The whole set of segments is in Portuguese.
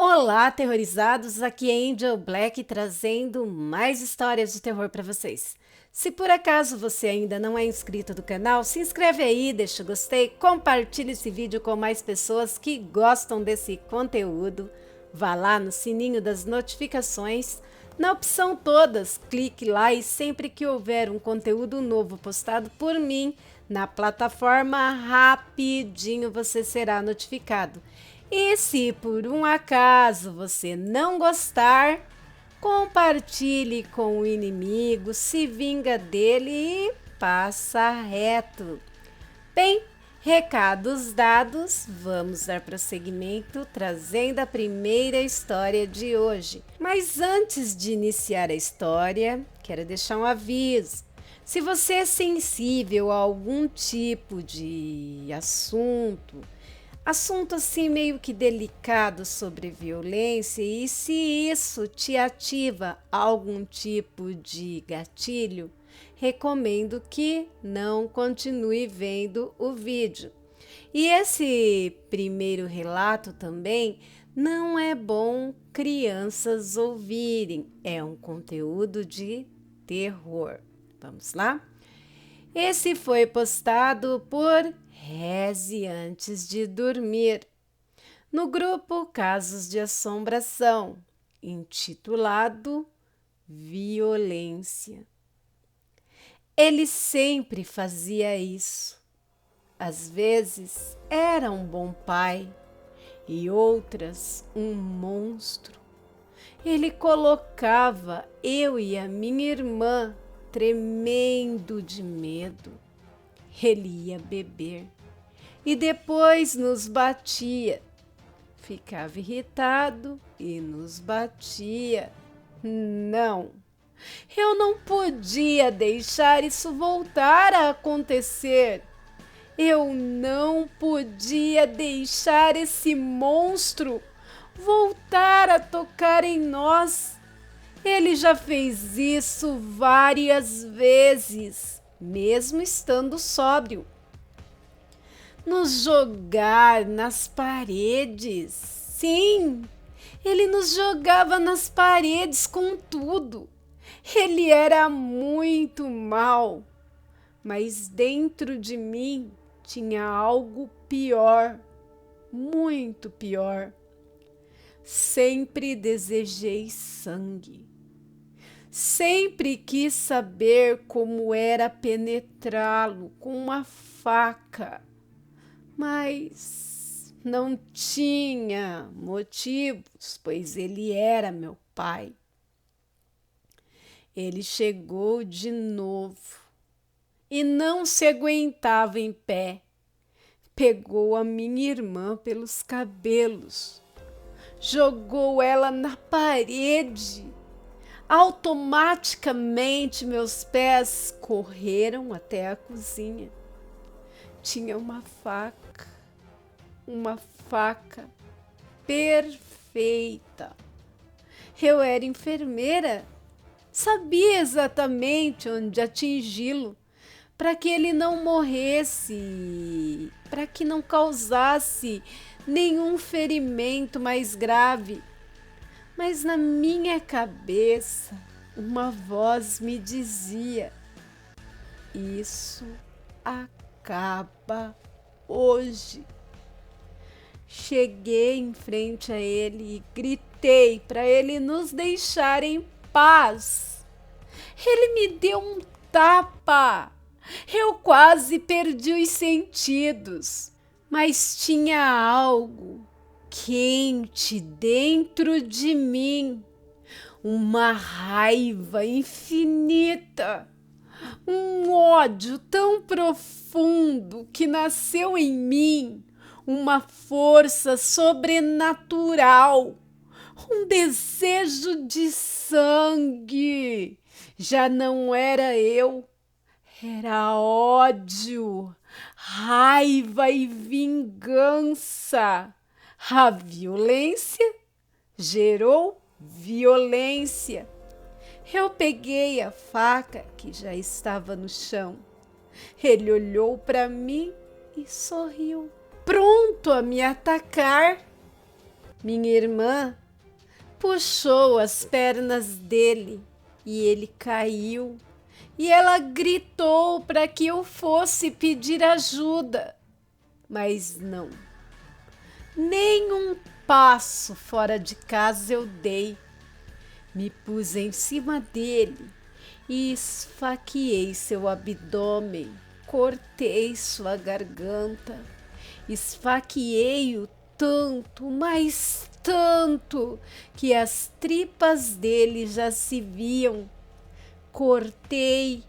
Olá, aterrorizados! Aqui é Angel Black trazendo mais histórias de terror para vocês. Se por acaso você ainda não é inscrito do canal, se inscreve aí, deixa o gostei, compartilhe esse vídeo com mais pessoas que gostam desse conteúdo. Vá lá no sininho das notificações, na opção todas, clique lá e sempre que houver um conteúdo novo postado por mim na plataforma, rapidinho você será notificado. E se por um acaso você não gostar, compartilhe com o inimigo, se vinga dele e passa reto. Bem, recados dados, vamos dar prosseguimento trazendo a primeira história de hoje. Mas antes de iniciar a história, quero deixar um aviso. Se você é sensível a algum tipo de assunto assim meio que delicado sobre violência, e se isso te ativa algum tipo de gatilho, recomendo que não continue vendo o vídeo. E esse primeiro relato também não é bom crianças ouvirem, é um conteúdo de terror. Vamos lá? Esse foi postado por Reze Antes de Dormir, no grupo Casos de Assombração, intitulado Violência. Ele sempre fazia isso. Às vezes era um bom pai e outras um monstro. Ele colocava eu e a minha irmã tremendo de medo. Ele ia beber e depois nos batia. Ficava irritado e nos batia. Não, eu não podia deixar isso voltar a acontecer. Eu não podia deixar esse monstro voltar a tocar em nós. Ele já fez isso várias vezes, mesmo estando sóbrio. Nos jogar nas paredes. Sim, ele nos jogava nas paredes com tudo. Ele era muito mau, mas dentro de mim tinha algo pior, muito pior. Sempre desejei sangue. Sempre quis saber como era penetrá-lo com uma faca, mas não tinha motivos, pois ele era meu pai. Ele chegou de novo e não se aguentava em pé. Pegou a minha irmã pelos cabelos, jogou ela na parede. Automaticamente meus pés correram até a cozinha. Tinha uma faca perfeita. Eu era enfermeira, sabia exatamente onde atingi-lo para que ele não morresse, para que não causasse nenhum ferimento mais grave. Mas na minha cabeça, uma voz me dizia: isso acaba hoje. Cheguei em frente a ele e gritei para ele nos deixar em paz. Ele me deu um tapa. Eu quase perdi os sentidos, mas tinha algo quente dentro de mim, uma raiva infinita, um ódio tão profundo que nasceu em mim, uma força sobrenatural, um desejo de sangue. Já não era eu, era ódio, raiva e vingança. A violência gerou violência. Eu peguei a faca que já estava no chão. Ele olhou para mim e sorriu, pronto a me atacar. Minha irmã puxou as pernas dele e ele caiu. E ela gritou para que eu fosse pedir ajuda, mas não. Nem um passo fora de casa eu dei. Me pus em cima dele e esfaqueei seu abdômen, cortei sua garganta, esfaqueei-o tanto, mas tanto, que as tripas dele já se viam. Cortei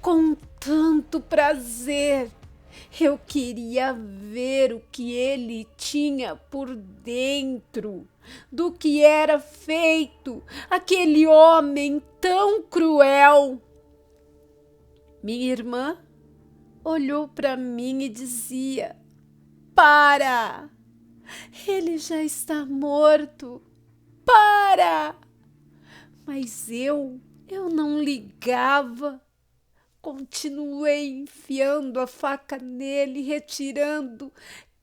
com tanto prazer. Eu queria ver o que ele tinha por dentro, do que era feito aquele homem tão cruel. Minha irmã olhou para mim e dizia: "Para! Ele já está morto. Para!" Mas eu não ligava. Continuei enfiando a faca nele, retirando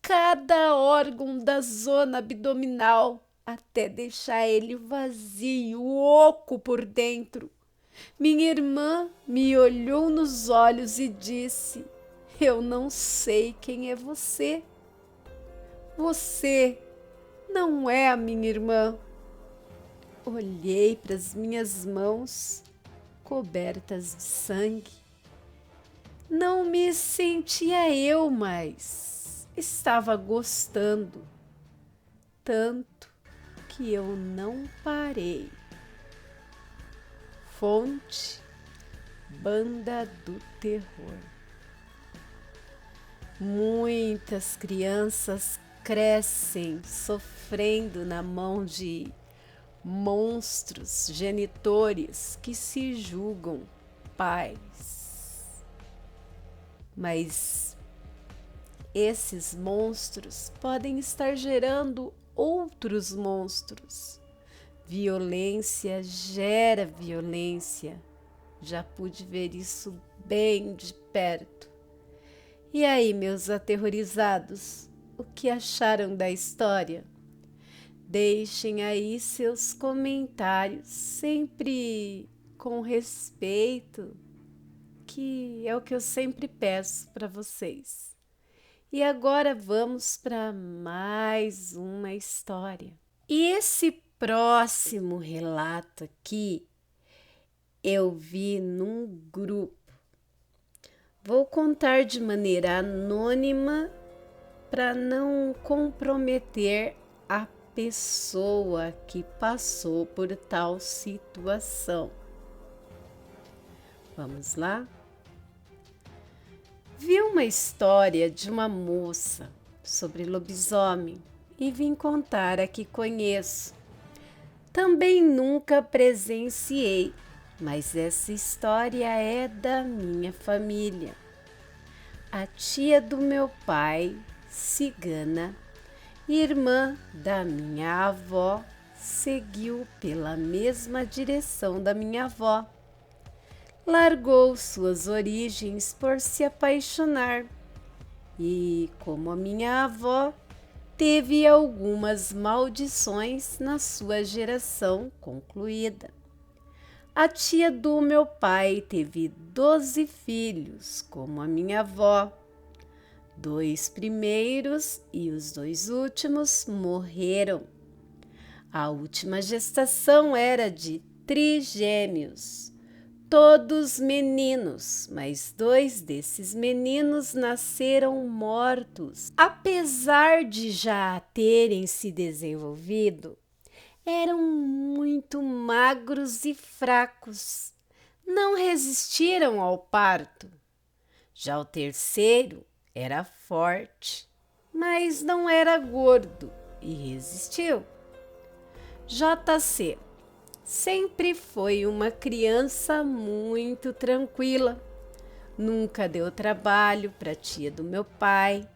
cada órgão da zona abdominal, até deixar ele vazio, oco por dentro. Minha irmã me olhou nos olhos e disse: "Eu não sei quem é você. Você não é a minha irmã." Olhei para as minhas mãos cobertas de sangue. Não me sentia eu mais. Estava gostando tanto que eu não parei. Fonte: Banda do Terror. Muitas crianças crescem sofrendo na mão de monstros genitores que se julgam pais. Mas esses monstros podem estar gerando outros monstros. Violência gera violência. Já pude ver isso bem de perto. E aí, meus aterrorizados, o que acharam da história? Deixem aí seus comentários, sempre com respeito, que é o que eu sempre peço para vocês. E agora vamos para mais uma história. E esse próximo relato aqui eu vi num grupo. Vou contar de maneira anônima para não comprometer a pessoa que passou por tal situação. Vamos lá? Vi uma história de uma moça sobre lobisomem e vim contar a que conheço. Também nunca presenciei, mas essa história é da minha família. A tia do meu pai, cigana, irmã da minha avó, seguiu pela mesma direção da minha avó. Largou suas origens por se apaixonar e, como a minha avó, teve algumas maldições na sua geração concluída. A tia do meu pai teve 12 filhos, como a minha avó. 2 primeiros e os 2 últimos morreram. A última gestação era de trigêmeos. Todos meninos, mas 2 desses meninos nasceram mortos. Apesar de já terem se desenvolvido, eram muito magros e fracos. Não resistiram ao parto. Já o terceiro era forte, mas não era gordo e resistiu. JC sempre foi uma criança muito tranquila. Nunca deu trabalho para a tia do meu pai.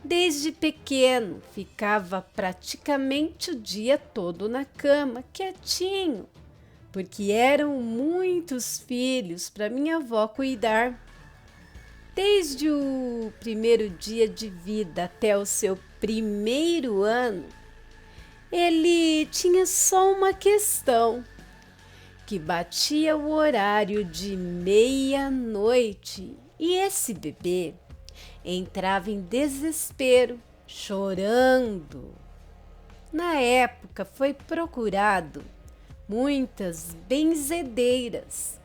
Desde pequeno ficava praticamente o dia todo na cama, quietinho, porque eram muitos filhos para minha avó cuidar. Desde o primeiro dia de vida até o seu primeiro ano, Ele tinha só uma questão, que batia o horário de meia-noite e esse bebê entrava em desespero, chorando. Na época foi procurado muitas benzedeiras,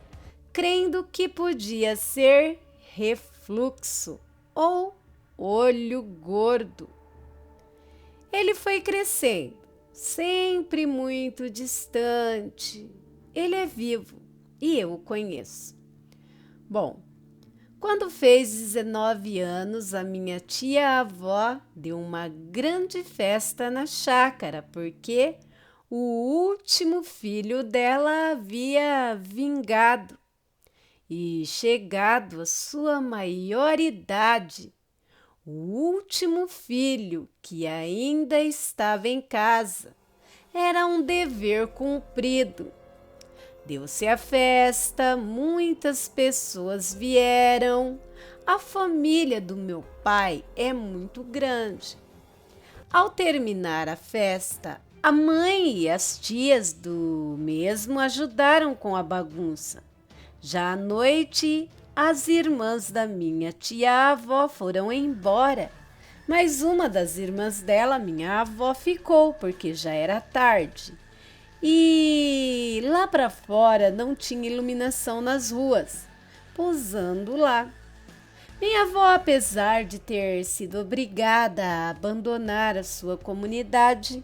crendo que podia ser refluxo ou olho gordo. Ele foi crescendo, sempre muito distante. Ele é vivo e eu o conheço. Bom, quando fez 19 anos, a minha tia-avó deu uma grande festa na chácara, porque o último filho dela havia vingado e chegado à sua maioridade. O último filho que ainda estava em casa. Era um dever cumprido. Deu-se a festa, muitas pessoas vieram. A família do meu pai é muito grande. Ao terminar a festa, a mãe e as tias do mesmo ajudaram com a bagunça. Já à noite, as irmãs da minha tia-avó foram embora, mas uma das irmãs dela, minha avó, ficou porque já era tarde. E lá para fora não tinha iluminação nas ruas, pousando lá. Minha avó, apesar de ter sido obrigada a abandonar a sua comunidade,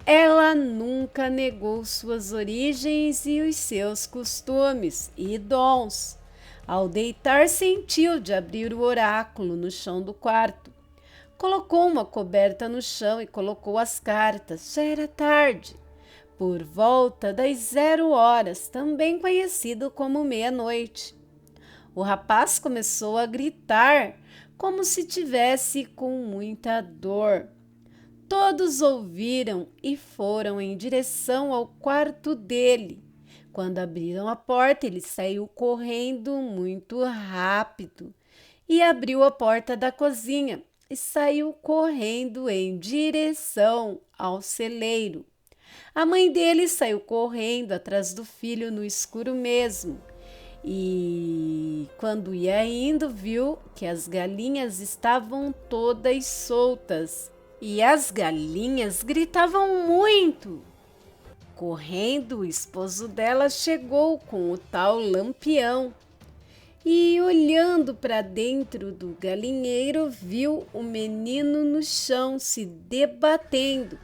ela nunca negou suas origens e os seus costumes e dons. Ao deitar, sentiu de abrir o oráculo no chão do quarto. Colocou uma coberta no chão e colocou as cartas. Já era tarde. Por volta das 0 horas, também conhecido como meia-noite. O rapaz começou a gritar, como se tivesse com muita dor. Todos ouviram e foram em direção ao quarto dele. Quando abriram a porta, ele saiu correndo muito rápido e abriu a porta da cozinha e saiu correndo em direção ao celeiro. A mãe dele saiu correndo atrás do filho no escuro mesmo. E quando ia indo, viu que as galinhas estavam todas soltas. E as galinhas gritavam muito. Correndo, o esposo dela chegou com o tal Lampião. E olhando para dentro do galinheiro, viu o menino no chão se debatendo.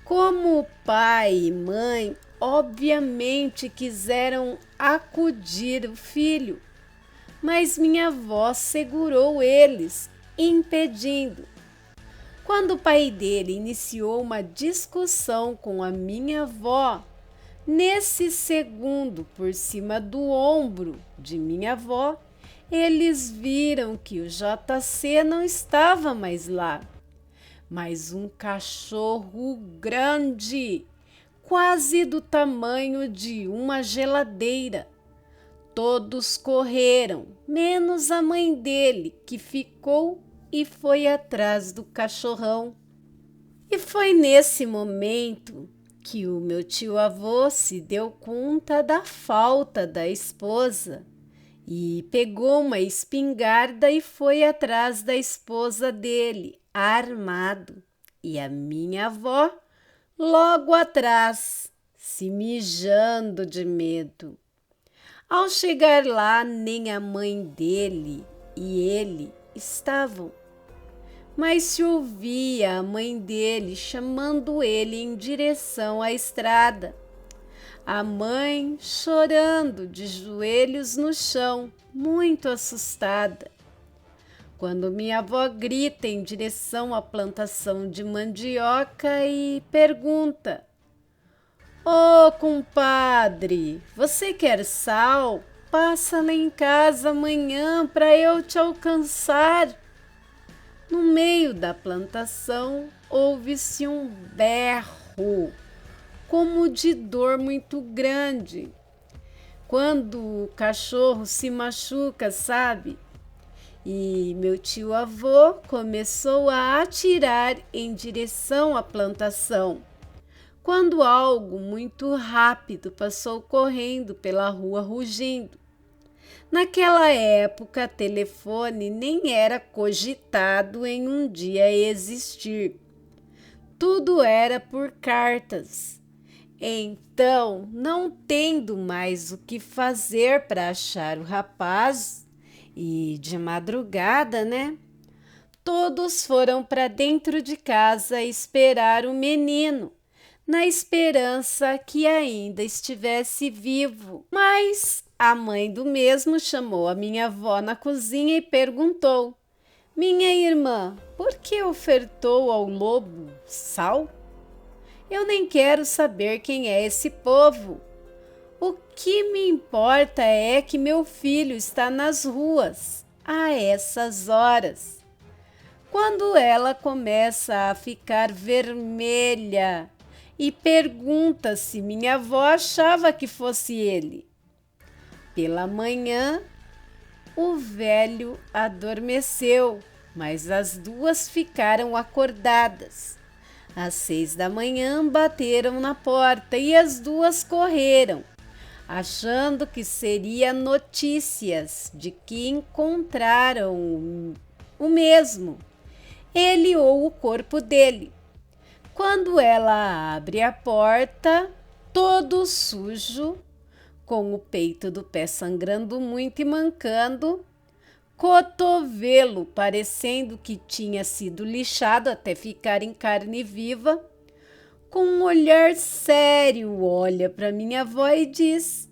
Como o pai e mãe obviamente quiseram acudir o filho, mas minha avó segurou eles, impedindo. Quando o pai dele iniciou uma discussão com a minha avó, nesse segundo, por cima do ombro de minha avó, eles viram que o JC não estava mais lá. Mas um cachorro grande, quase do tamanho de uma geladeira. Todos correram, menos a mãe dele, que ficou e foi atrás do cachorrão. E foi nesse momento que o meu tio-avô se deu conta da falta da esposa e pegou uma espingarda e foi atrás da esposa dele, armado, e a minha avó logo atrás, se mijando de medo. Ao chegar lá, nem a mãe dele e ele estavam, mas se ouvia a mãe dele chamando ele em direção à estrada. A mãe chorando de joelhos no chão, muito assustada. Quando minha avó grita em direção à plantação de mandioca e pergunta: "Ô, compadre, você quer sal? Passa lá em casa amanhã para eu te alcançar." No meio da plantação, ouve-se um berro, como de dor muito grande. Quando o cachorro se machuca, sabe? E meu tio-avô começou a atirar em direção à plantação. quando algo muito rápido passou correndo pela rua rugindo. Naquela época, telefone nem era cogitado em um dia existir. Tudo era por cartas. Então, não tendo mais o que fazer para achar o rapaz, e de madrugada, né? Todos foram para dentro de casa esperar o menino, na esperança que ainda estivesse vivo. Mas a mãe do mesmo chamou a minha avó na cozinha e perguntou: minha irmã, por que ofertou ao lobo sal? Eu nem quero saber quem é esse povo. O que me importa é que meu filho está nas ruas a essas horas. Quando ela começa a ficar vermelha e pergunta se minha avó achava que fosse ele. Pela manhã, o velho adormeceu, mas as duas ficaram acordadas. Às 6 da manhã bateram na porta e as duas correram, achando que seria notícias de que encontraram o mesmo, ele ou o corpo dele. Quando ela abre a porta, todo sujo, com o peito do pé sangrando muito e mancando, cotovelo parecendo que tinha sido lixado até ficar em carne viva, com um olhar sério olha para minha avó e diz: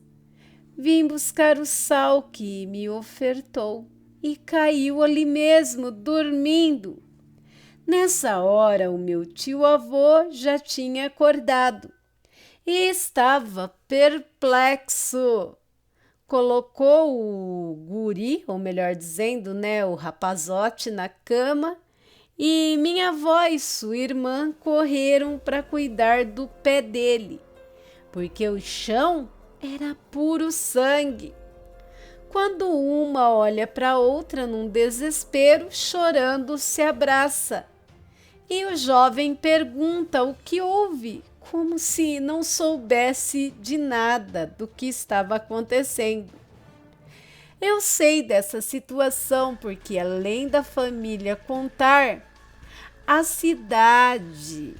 vim buscar o sal que me ofertou e caiu ali mesmo, dormindo. Nessa hora, o meu tio-avô já tinha acordado e estava perplexo. Colocou o guri, ou melhor dizendo, né, o rapazote na cama e minha avó e sua irmã correram para cuidar do pé dele, porque o chão era puro sangue. Quando uma olha para a outra num desespero, chorando, se abraça. E o jovem pergunta o que houve, como se não soubesse de nada do que estava acontecendo. Eu sei dessa situação porque, além da família contar, a cidade,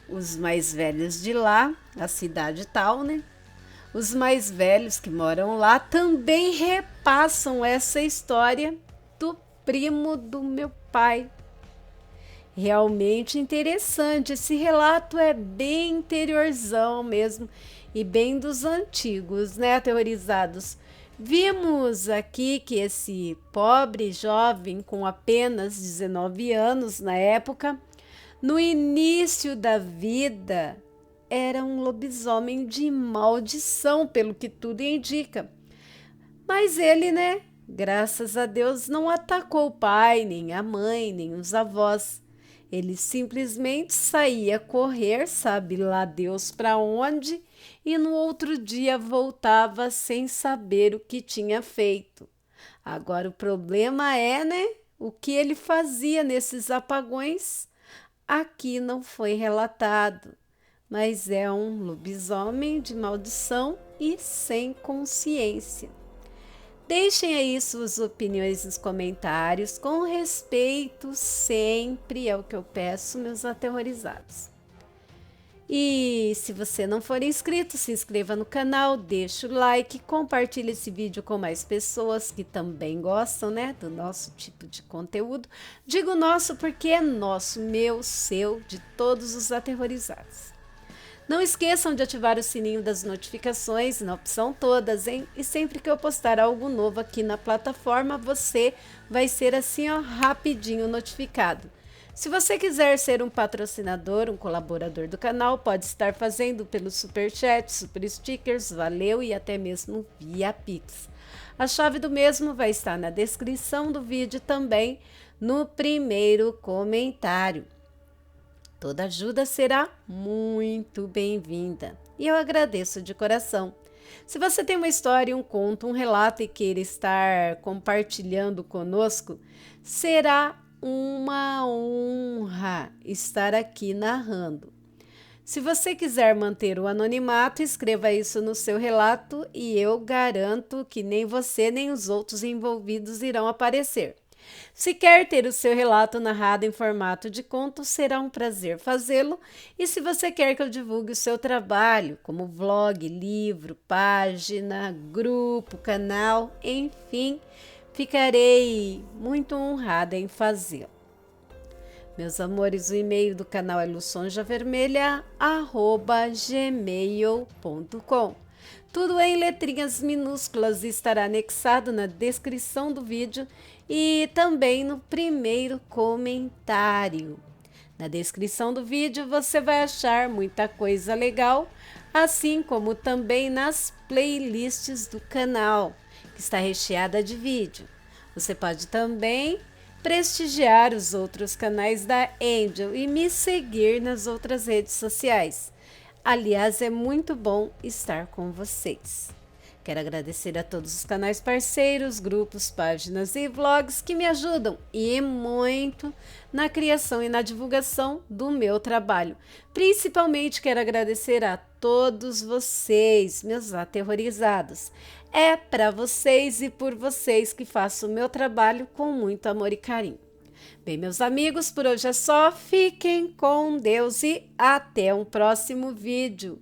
os mais velhos de lá, a cidade tal, né? Os mais velhos que moram lá também repassam essa história do primo do meu pai. Realmente interessante, esse relato é bem interiorzão mesmo e bem dos antigos, né, aterrorizados. Vimos aqui que esse pobre jovem com apenas 19 anos na época, no início da vida, era um lobisomem de maldição, pelo que tudo indica. Mas ele, né, graças a Deus, não atacou o pai, nem a mãe, nem os avós. Ele simplesmente saía correr, sabe lá Deus para onde, e no outro dia voltava sem saber o que tinha feito. Agora o problema é, né, o que ele fazia nesses apagões? Aqui não foi relatado, mas é um lobisomem de maldição e sem consciência. Deixem aí suas opiniões nos comentários, com respeito sempre é o que eu peço, meus aterrorizados. E se você não for inscrito, se inscreva no canal, deixa o like, compartilhe esse vídeo com mais pessoas que também gostam, né, do nosso tipo de conteúdo. Digo nosso porque é nosso, meu, seu, de todos os aterrorizados. Não esqueçam de ativar o sininho das notificações na opção todas, hein? E sempre que eu postar algo novo aqui na plataforma, você vai ser assim, ó, rapidinho notificado. Se você quiser ser um patrocinador, um colaborador do canal, pode estar fazendo pelo Superchat, Super Stickers, Valeu e até mesmo via Pix. A chave do mesmo vai estar na descrição do vídeo também, no primeiro comentário. Toda ajuda será muito bem-vinda e eu agradeço de coração. Se você tem uma história, um conto, um relato e queira estar compartilhando conosco, será uma honra estar aqui narrando. Se você quiser manter o anonimato, escreva isso no seu relato e eu garanto que nem você nem os outros envolvidos irão aparecer. Se quer ter o seu relato narrado em formato de conto, será um prazer fazê-lo. E se você quer que eu divulgue o seu trabalho, como vlog, livro, página, grupo, canal, enfim, ficarei muito honrada em fazê-lo. Meus amores, o e-mail do canal é luçonjavermelha@gmail.com. Tudo em letrinhas minúsculas e estará anexado na descrição do vídeo e também no primeiro comentário. Na descrição do vídeo você vai achar muita coisa legal, assim como também nas playlists do canal, que está recheada de vídeo. Você pode também prestigiar os outros canais da Angel e me seguir nas outras redes sociais. Aliás, é muito bom estar com vocês. Quero agradecer a todos os canais parceiros, grupos, páginas e vlogs que me ajudam e muito na criação e na divulgação do meu trabalho. Principalmente quero agradecer a todos vocês, meus aterrorizados. É para vocês e por vocês que faço o meu trabalho com muito amor e carinho. Bem, meus amigos, por hoje é só. Fiquem com Deus e até um próximo vídeo.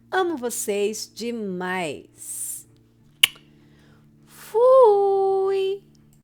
Amo vocês demais. Fui!